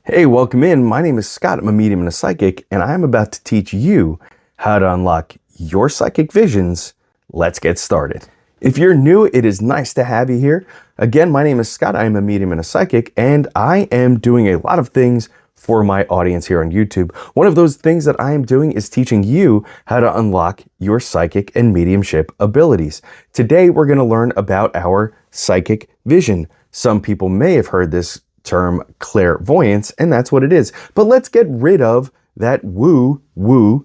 Hey, welcome in. My name is Scott. I'm a medium and a psychic, and I'm about to teach you how to unlock your psychic visions. Let's get started. If you're new, it is nice to have you here. Again, my name is Scott. I am a medium and a psychic, and I am doing a lot of things for my audience here on YouTube. One of those things that I am doing is teaching you how to unlock your psychic and mediumship abilities. Today, we're going to learn about our psychic vision. Some people may have heard this term clairvoyance, and that's what it is. But let's get rid of that woo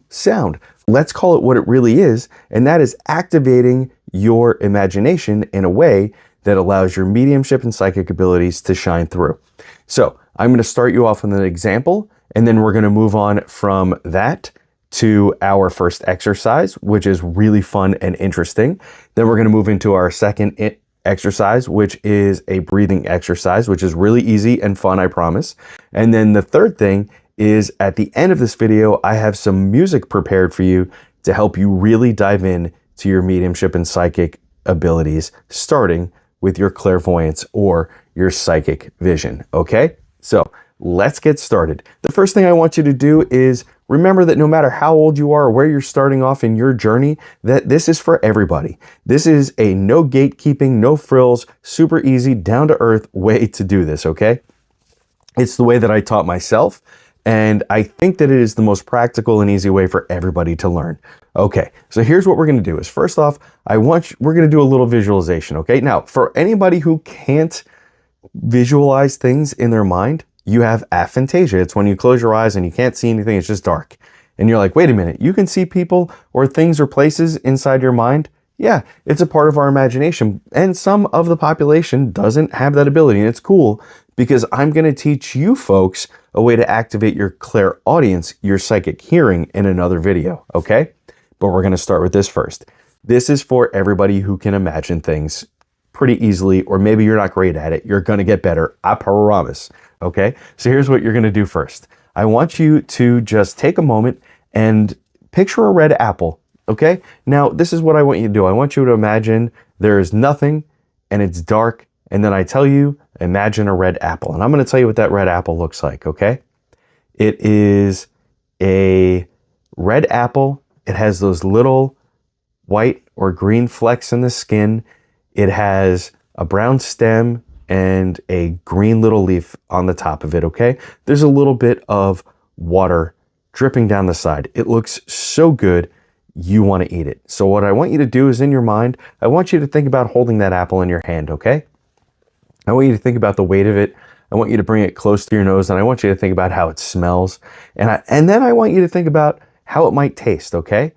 sound. Let's call it what it really is, and that is activating your imagination in a way that allows your mediumship and psychic abilities to shine through. So I'm going to start you off with an example, and then we're going to move on from that to our first exercise, which is really fun and interesting. Then we're going to move into our second exercise, which is a breathing exercise, which is really easy and fun, I promise. And then the third thing is at the end of this video, I have some music prepared for you to help you really dive in to your mediumship and psychic abilities, starting with your clairvoyance or your psychic vision. Okay, so let's get started. The first thing I want you to do is remember that no matter how old you are or where you're starting off in your journey, that this is for everybody. This is a no gatekeeping, no frills, super easy, down to earth way to do this, okay? It's the way that I taught myself, and I think that it is the most practical and easy way for everybody to learn. Okay, so here's what we're gonna do is first off, we're gonna do a little visualization, okay? Now, for anybody who can't visualize things in their mind, you have aphantasia. It's when you close your eyes and you can't see anything, it's just dark. And you're like, wait a minute, you can see people or things or places inside your mind? Yeah, it's a part of our imagination. And some of the population doesn't have that ability. And it's cool because I'm going to teach you folks a way to activate your clairaudience, your psychic hearing in another video, okay? But we're going to start with this first. This is for everybody who can imagine things pretty easily, or maybe you're not great at it. You're going to get better, I promise. Okay, so here's what you're going to do first. I want you to just take a moment and picture a red apple. Okay, now this is what I want you to do. I want you to imagine there is nothing and it's dark, and then I tell you, imagine a red apple. And I'm going to tell you what that red apple looks like. Okay, it is a red apple. It has those little white or green flecks in the skin. It has a brown stem and a green little leaf on the top of it, okay? There's a little bit of water dripping down the side. It looks so good, you want to eat it. So what I want you to do is in your mind, I want you to think about holding that apple in your hand, okay? I want you to think about the weight of it. I want you to bring it close to your nose, and I want you to think about how it smells. And then I want you to think about how it might taste, okay?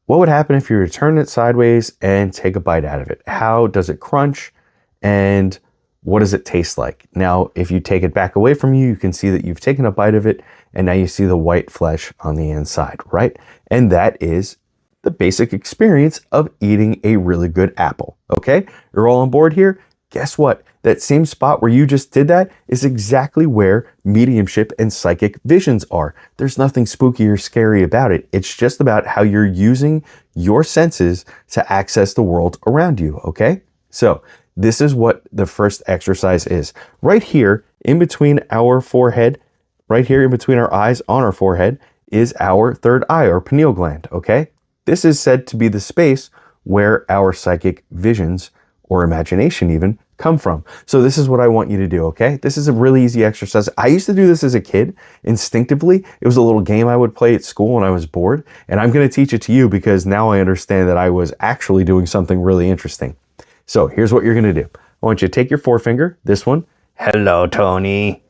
What would happen if you were to turn it sideways and take a bite out of it? How does it crunch? And what does it taste like? Now, if you take it back away from you, you can see that you've taken a bite of it, and now you see the white flesh on the inside, right? And that is the basic experience of eating a really good apple, okay? You're all on board here? Guess what? That same spot where you just did that is exactly where mediumship and psychic visions are. There's nothing spooky or scary about it. It's just about how you're using your senses to access the world around you, okay? So this is what the first exercise is. Right here in between our forehead, right here in between our eyes on our forehead is our third eye or pineal gland, okay? This is said to be the space where our psychic visions or imagination even come from. So this is what I want you to do, okay? This is a really easy exercise. I used to do this as a kid instinctively. It was a little game I would play at school when I was bored, and I'm going to teach it to you because now I understand that I was actually doing something really interesting. So here's what you're going to do. I want you to take your forefinger, this one. Hello, Tony.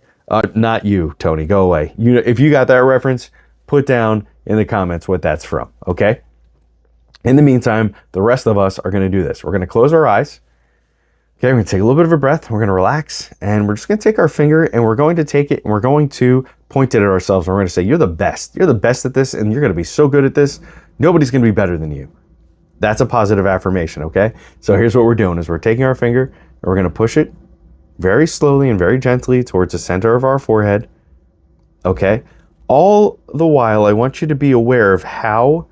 Not you, Tony. Go away. If you got that reference, put down in the comments what that's from, okay? In the meantime, the rest of us are going to do this. We're going to close our eyes. Okay, we're going to take a little bit of a breath. We're going to relax, and we're just going to take our finger, and we're going to take it, and we're going to point it at ourselves. And we're going to say, you're the best. You're the best at this, and you're going to be so good at this. Nobody's going to be better than you. That's a positive affirmation, okay? So here's what we're doing is we're taking our finger and we're going to push it very slowly and very gently towards the center of our forehead, okay? All the while, I want you to be aware of how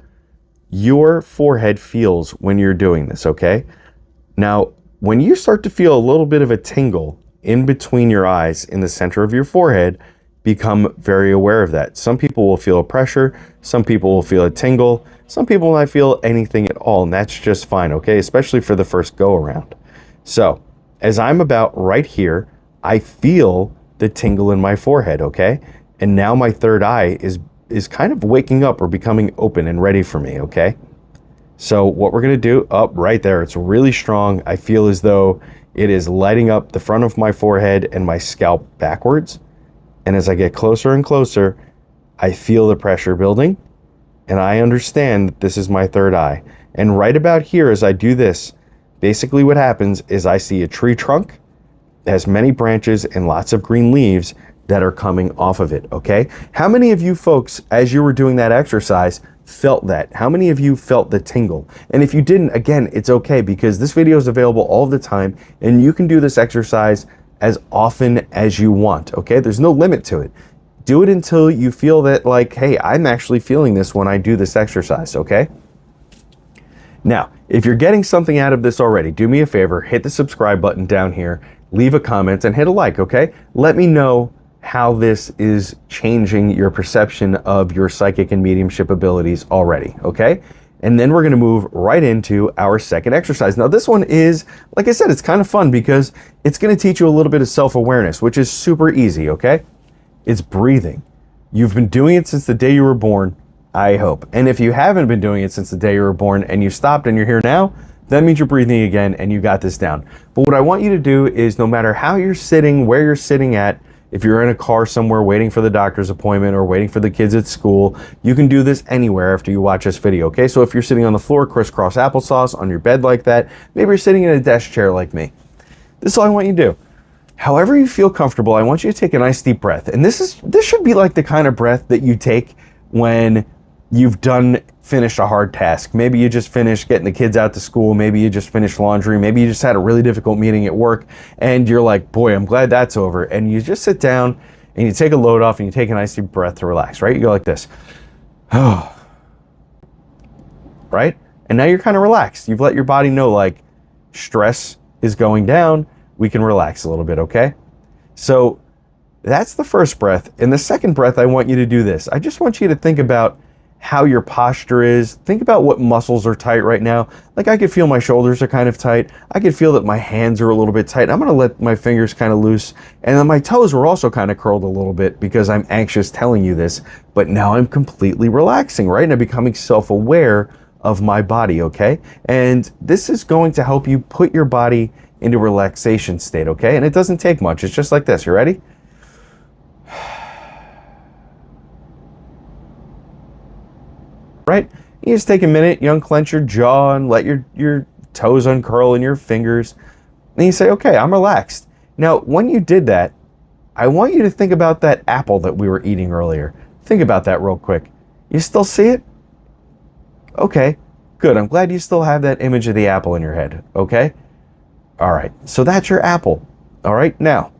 your forehead feels when you're doing this, okay? Now, when you start to feel a little bit of a tingle in between your eyes in the center of your forehead, become very aware of that. Some people will feel a pressure, some people will feel a tingle, some people will not feel anything at all, and that's just fine, okay? Especially for the first go around. So, as I'm about right here, I feel the tingle in my forehead, okay? And now my third eye is kind of waking up or becoming open and ready for me, okay? So what we're gonna do, up right there, it's really strong. I feel as though it is lighting up the front of my forehead and my scalp backwards. And as I get closer and closer, I feel the pressure building, and I understand that this is my third eye. And right about here, as I do this, basically what happens is I see a tree trunk, has many branches and lots of green leaves that are coming off of it, okay? How many of you folks, as you were doing that exercise, felt that? How many of you felt the tingle? And if you didn't, again, it's okay, because this video is available all the time, and you can do this exercise as often as you want, okay? There's no limit to it. Do it until you feel that, like, hey, I'm actually feeling this when I do this exercise, okay? Now, if you're getting something out of this already, do me a favor, hit the subscribe button down here, leave a comment, and hit a like, okay? Let me know how this is changing your perception of your psychic and mediumship abilities already, okay? And then we're gonna move right into our second exercise. Now this one is, like I said, it's kind of fun because it's gonna teach you a little bit of self-awareness, which is super easy, okay? It's breathing. You've been doing it since the day you were born, I hope. And if you haven't been doing it since the day you were born and you stopped and you're here now, that means you're breathing again and you got this down. But what I want you to do is, no matter how you're sitting, where you're sitting at, if you're in a car somewhere waiting for the doctor's appointment or waiting for the kids at school, you can do this anywhere after you watch this video, okay? So if you're sitting on the floor, crisscross applesauce, on your bed like that, maybe you're sitting in a desk chair like me. This is all I want you to do. However you feel comfortable, I want you to take a nice deep breath. And this should be like the kind of breath that you take when you've finished a hard task. Maybe you just finished getting the kids out to school. Maybe you just finished laundry. Maybe you just had a really difficult meeting at work and you're like, boy, I'm glad that's over. And you just sit down and you take a load off and you take a nice deep breath to relax, right? You go like this. Oh. Right? And now you're kind of relaxed. You've let your body know, like, stress is going down. We can relax a little bit, okay? So that's the first breath. In the second breath, I want you to do this. I just want you to think about how your posture is. Think about what muscles are tight right now. Like, I could feel my shoulders are kind of tight. I could feel that my hands are a little bit tight. I'm gonna let my fingers kind of loose. And then my toes were also kind of curled a little bit because I'm anxious telling you this, but now I'm completely relaxing, right? And I'm becoming self-aware of my body, okay? And this is going to help you put your body into relaxation state, okay? And it doesn't take much. It's just like this. You ready? Right? You just take a minute, you unclench your jaw and let your toes uncurl and your fingers. And you say, okay, I'm relaxed. Now, when you did that, I want you to think about that apple that we were eating earlier. Think about that real quick. You still see it? Okay, good. I'm glad you still have that image of the apple in your head, okay? All right, so that's your apple. All right, now,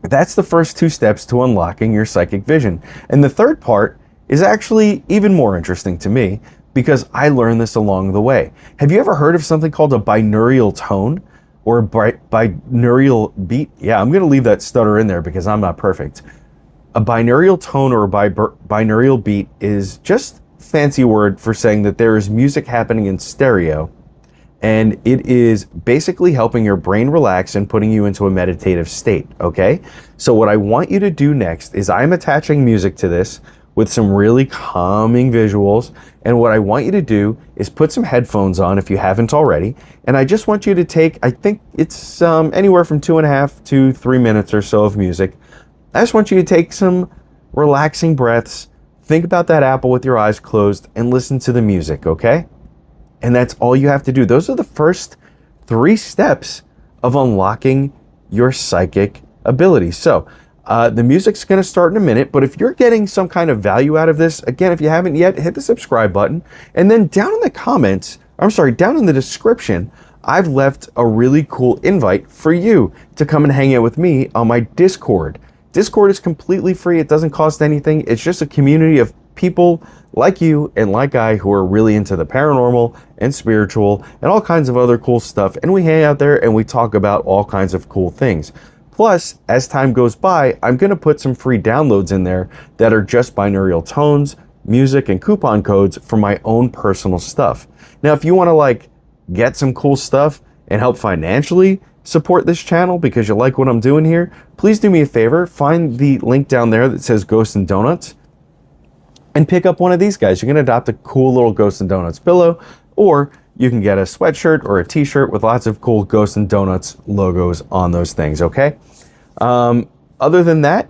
that's the first two steps to unlocking your psychic vision. And the third part is actually even more interesting to me because I learned this along the way. Have you ever heard of something called a binaural tone or a binaural beat? Yeah, I'm gonna leave that stutter in there because I'm not perfect. A binaural tone or a binaural beat is just a fancy word for saying that there is music happening in stereo, and it is basically helping your brain relax and putting you into a meditative state, okay? So what I want you to do next is I'm attaching music to this with some really calming visuals. And what I want you to do is put some headphones on if you haven't already. And I just want you to take, I think it's anywhere from 2.5 to 3 minutes or so of music. I just want you to take some relaxing breaths, think about that apple with your eyes closed, and listen to the music, okay? And that's all you have to do. Those are the first 3 steps of unlocking your psychic abilities. So, the music's going to start in a minute, but if you're getting some kind of value out of this, again, if you haven't yet, hit the subscribe button. And then down in the comments, down in the description, I've left a really cool invite for you to come and hang out with me on my Discord. Discord is completely free. It doesn't cost anything. It's just a community of people like you and like I who are really into the paranormal and spiritual and all kinds of other cool stuff. And we hang out there and we talk about all kinds of cool things. Plus, as time goes by, I'm going to put some free downloads in there that are just binaural tones, music, and coupon codes for my own personal stuff. Now, if you want to like get some cool stuff and help financially support this channel because you like what I'm doing here, please do me a favor, find the link down there that says Ghosts and Donuts and pick up one of these guys. You can adopt a cool little Ghosts and Donuts pillow, or you can get a sweatshirt or a t-shirt with lots of cool Ghosts and Donuts logos on those things, okay? Other than that,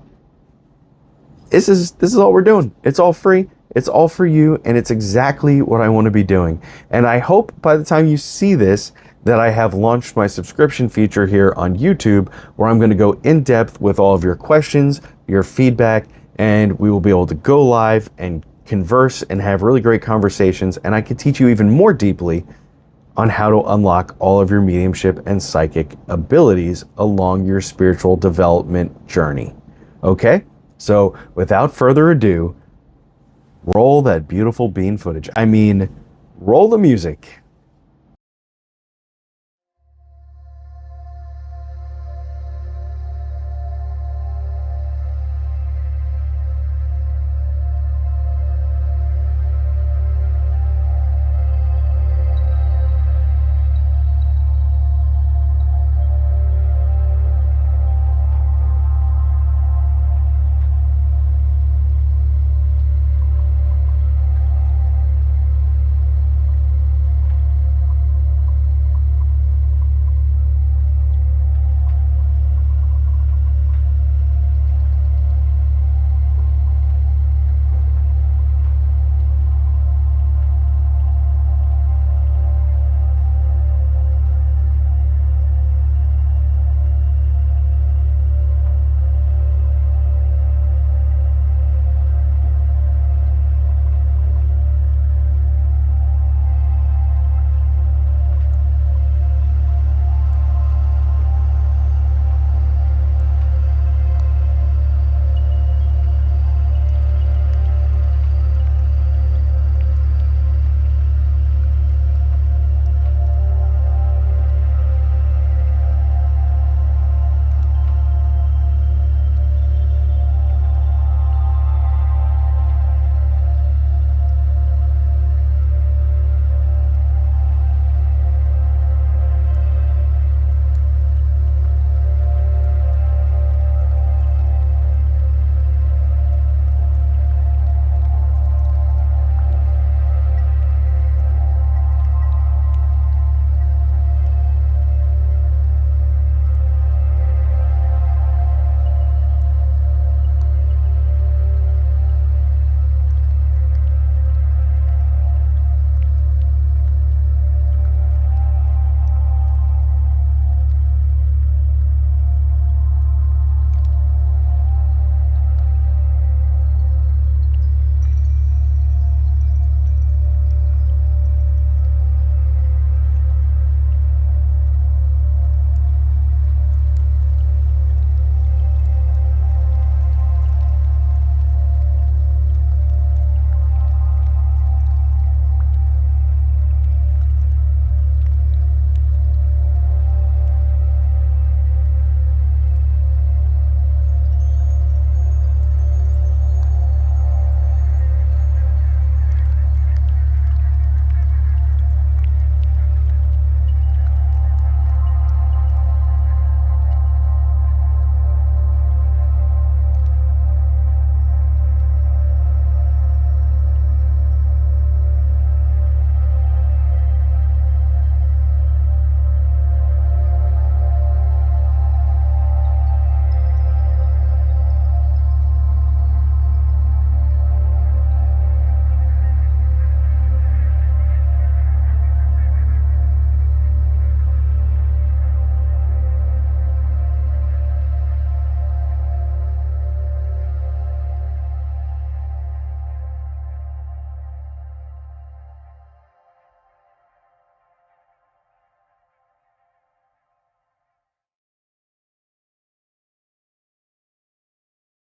this is all we're doing. It's all free. It's all for you, and it's exactly what I want to be doing. And I hope by the time you see this that I have launched my subscription feature here on YouTube, where I'm going to go in depth with all of your questions, your feedback, and we will be able to go live and converse and have really great conversations. And I can teach you even more deeply on how to unlock all of your mediumship and psychic abilities along your spiritual development journey. Okay? So without further ado, roll that beautiful bean footage. I mean, roll the music.